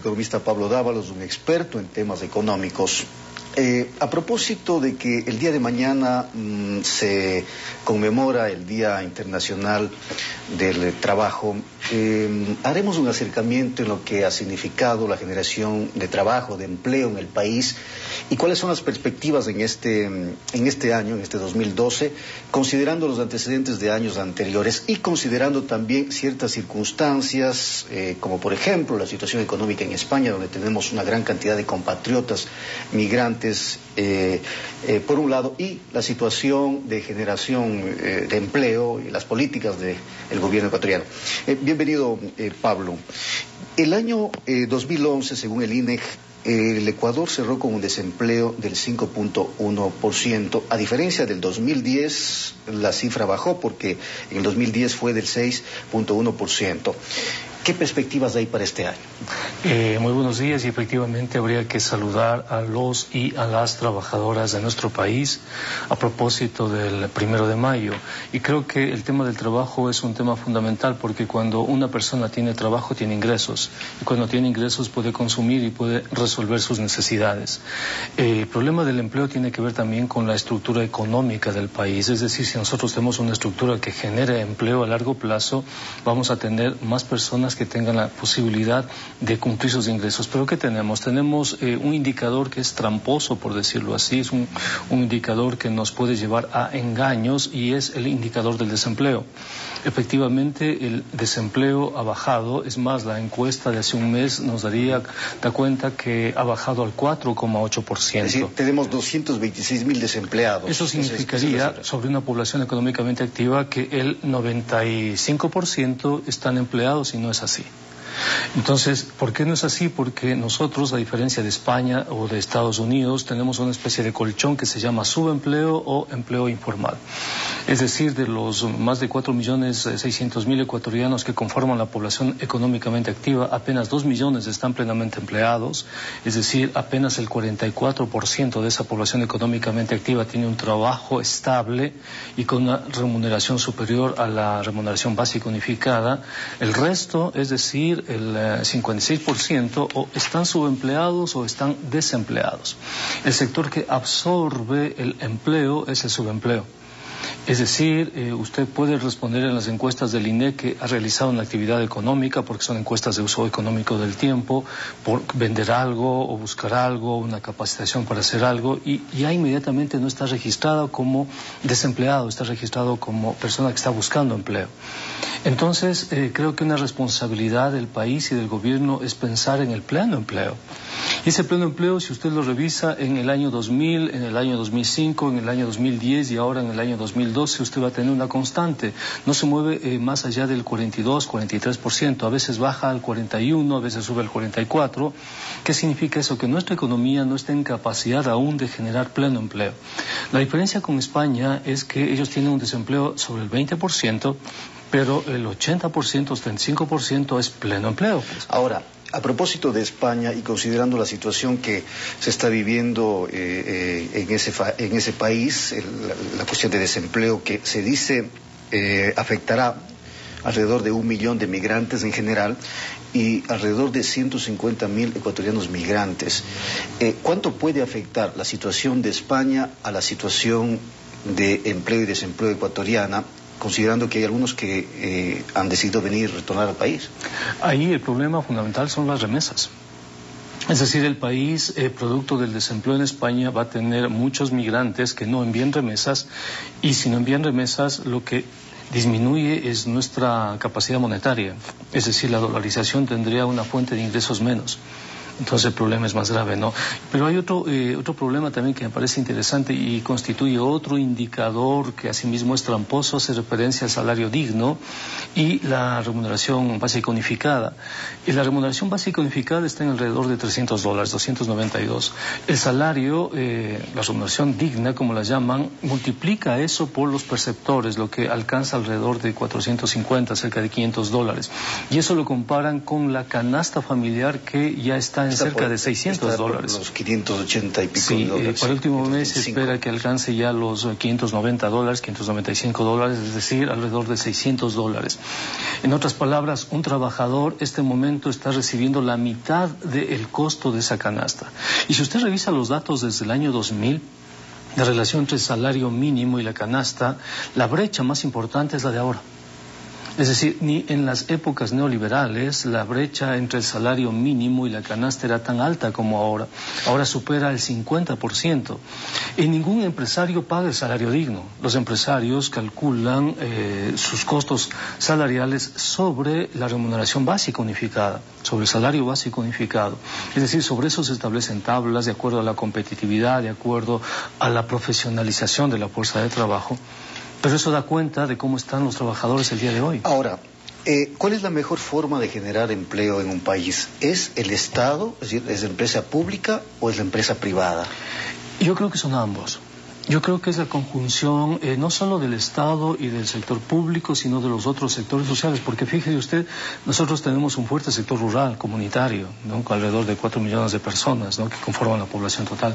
Economista Pablo Dávalos, un experto en temas económicos. A propósito de que el día de mañana se conmemora el Día Internacional del Trabajo, haremos un acercamiento en lo que ha significado la generación de trabajo, de empleo en el país y cuáles son las perspectivas en este año, en este 2012, considerando los antecedentes de años anteriores y considerando también ciertas circunstancias, como por ejemplo la situación económica en España, donde tenemos una gran cantidad de compatriotas migrantes, por un lado, y la situación de generación de empleo y las políticas del gobierno ecuatoriano. Bienvenido, Pablo. El año 2011, según el INEC, el Ecuador cerró con un desempleo del 5.1%. A diferencia del 2010, la cifra bajó porque en el 2010 fue del 6.1%. ¿Qué perspectivas hay para este año? Muy buenos días, y efectivamente habría que saludar a los y a las trabajadoras de nuestro país a propósito del 1 de mayo. Y creo que el tema del trabajo es un tema fundamental, porque cuando una persona tiene trabajo tiene ingresos, y cuando tiene ingresos puede consumir y puede resolver sus necesidades. El problema del empleo tiene que ver también con la estructura económica del país, es decir, si nosotros tenemos una estructura que genere empleo a largo plazo, vamos a tener más personas que tengan la posibilidad de cumplir sus ingresos. Pero ¿qué tenemos? Tenemos un indicador que es tramposo, por decirlo así, es un indicador que nos puede llevar a engaños, y es el indicador del desempleo. Efectivamente, el desempleo ha bajado, es más, la encuesta de hace un mes nos da cuenta que ha bajado al 4,8%. Es decir, tenemos 226.000 desempleados. Eso significaría, sobre una población económicamente activa, que el 95% están empleados, y no es así. Entonces, ¿por qué no es así? Porque nosotros, a diferencia de España o de Estados Unidos, tenemos una especie de colchón que se llama subempleo o empleo informal. Es decir, de los más de 4.600.000 ecuatorianos que conforman la población económicamente activa, apenas 2 millones están plenamente empleados, es decir, apenas el 44% de esa población económicamente activa tiene un trabajo estable y con una remuneración superior a la remuneración básica unificada. El resto, es decir, el 56%, o están subempleados o están desempleados. El sector que absorbe el empleo es el subempleo. Es decir, usted puede responder en las encuestas del INEC que ha realizado una actividad económica, porque son encuestas de uso económico del tiempo, por vender algo o buscar algo, una capacitación para hacer algo, y ya inmediatamente no está registrado como desempleado, está registrado como persona que está buscando empleo. Entonces, creo que una responsabilidad del país y del gobierno es pensar en el pleno empleo. Y ese pleno empleo, si usted lo revisa en el año 2000, en el año 2005, en el año 2010 y ahora en el año 2012, usted va a tener una constante. No se mueve más allá del 42, 43%. A veces baja al 41, a veces sube al 44. ¿Qué significa eso? Que nuestra economía no está en capacidad aún de generar pleno empleo. La diferencia con España es que ellos tienen un desempleo sobre el 20%, pero el 80%, 35% es pleno empleo. Pues. Ahora, a propósito de España y considerando la situación que se está viviendo en ese país, la cuestión de desempleo que se dice afectará alrededor de 1 millón de migrantes en general y alrededor de 150.000 ecuatorianos migrantes. ¿Cuánto puede afectar la situación de España a la situación de empleo y desempleo ecuatoriana, considerando que hay algunos que han decidido venir y retornar al país? Ahí el problema fundamental son las remesas. Es decir, el país, producto del desempleo en España, va a tener muchos migrantes que no envían remesas, y si no envían remesas, lo que disminuye es nuestra capacidad monetaria. Es decir, la dolarización tendría una fuente de ingresos menos. Entonces el problema es más grave, ¿no? Pero hay otro problema también que me parece interesante y constituye otro indicador que asimismo es tramposo, hace referencia al salario digno y la remuneración básica unificada. Y la remuneración básica unificada está en alrededor de $300, 292. El salario, la remuneración digna, como la llaman, multiplica eso por los perceptores, lo que alcanza alrededor de 450, cerca de $500. Y eso lo comparan con la canasta familiar que ya está en en cerca de $600. Los 580 y pico sí, de dólares. Para el último mes se espera que alcance ya los $590, $595, es decir, alrededor de $600. En otras palabras, un trabajador este momento está recibiendo la mitad del costo de esa canasta. Y si usted revisa los datos desde el año 2000, la relación entre el salario mínimo y la canasta, la brecha más importante es la de ahora. Es decir, ni en las épocas neoliberales la brecha entre el salario mínimo y la canasta era tan alta como ahora. Ahora supera el 50%. Y ningún empresario paga el salario digno. Los empresarios calculan sus costos salariales sobre la remuneración básica unificada, sobre el salario básico unificado. Es decir, sobre eso se establecen tablas de acuerdo a la competitividad, de acuerdo a la profesionalización de la fuerza de trabajo. Pero eso da cuenta de cómo están los trabajadores el día de hoy. Ahora, ¿cuál es la mejor forma de generar empleo en un país? ¿Es el Estado, es decir, es la empresa pública o es la empresa privada? Yo creo que son ambos. Yo creo que es la conjunción no solo del Estado y del sector público, sino de los otros sectores sociales, porque fíjese usted, nosotros tenemos un fuerte sector rural, comunitario, ¿no? Con alrededor de 4 millones de personas, ¿no? Que conforman la población total.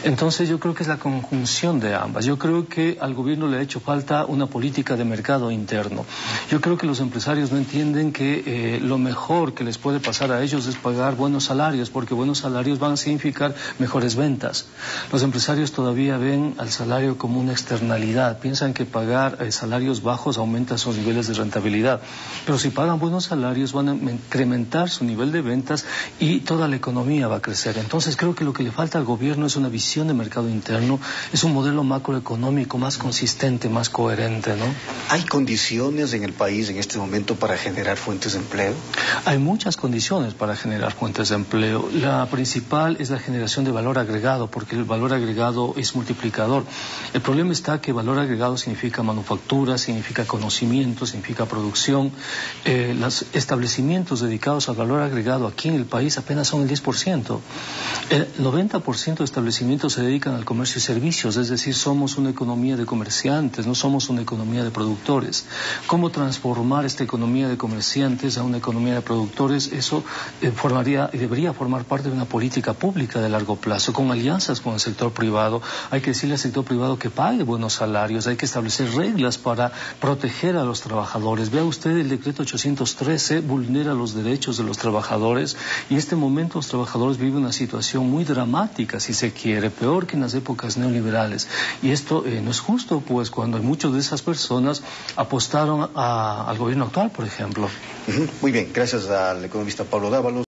Entonces yo creo que es la conjunción de ambas. Yo creo que al gobierno le ha hecho falta una política de mercado interno. Yo creo que los empresarios no entienden que lo mejor que les puede pasar a ellos es pagar buenos salarios, porque buenos salarios van a significar mejores ventas. Los empresarios todavía ven al salario como una externalidad. Piensan que pagar salarios bajos aumenta sus niveles de rentabilidad. Pero si pagan buenos salarios van a incrementar su nivel de ventas y toda la economía va a crecer. Entonces creo que lo que le falta al gobierno es una visión de mercado interno, es un modelo macroeconómico más consistente, más coherente, ¿no? ¿Hay condiciones en el país en este momento para generar fuentes de empleo? Hay muchas condiciones para generar fuentes de empleo. La principal es la generación de valor agregado, porque el valor agregado es multiplicador. El problema está que valor agregado significa manufactura, significa conocimiento, significa producción. Los establecimientos dedicados al valor agregado aquí en el país apenas son el 10%. El 90% de establecimientos se dedican al comercio y servicios, es decir, somos una economía de comerciantes, no somos una economía de productores. ¿Cómo transformar esta economía de comerciantes a una economía de productores? Eso formaría y debería formar parte de una política pública de largo plazo, con alianzas con el sector privado. Hay que decirle al sector privado que pague buenos salarios, hay que establecer reglas para proteger a los trabajadores. Vea usted, el decreto 813 vulnera los derechos de los trabajadores y en este momento los trabajadores viven una situación muy dramática, si se quiere, peor que en las épocas neoliberales. Y esto no es justo, pues, cuando muchas de esas personas apostaron al gobierno actual, por ejemplo. Muy bien, gracias al economista Pablo Dávalos.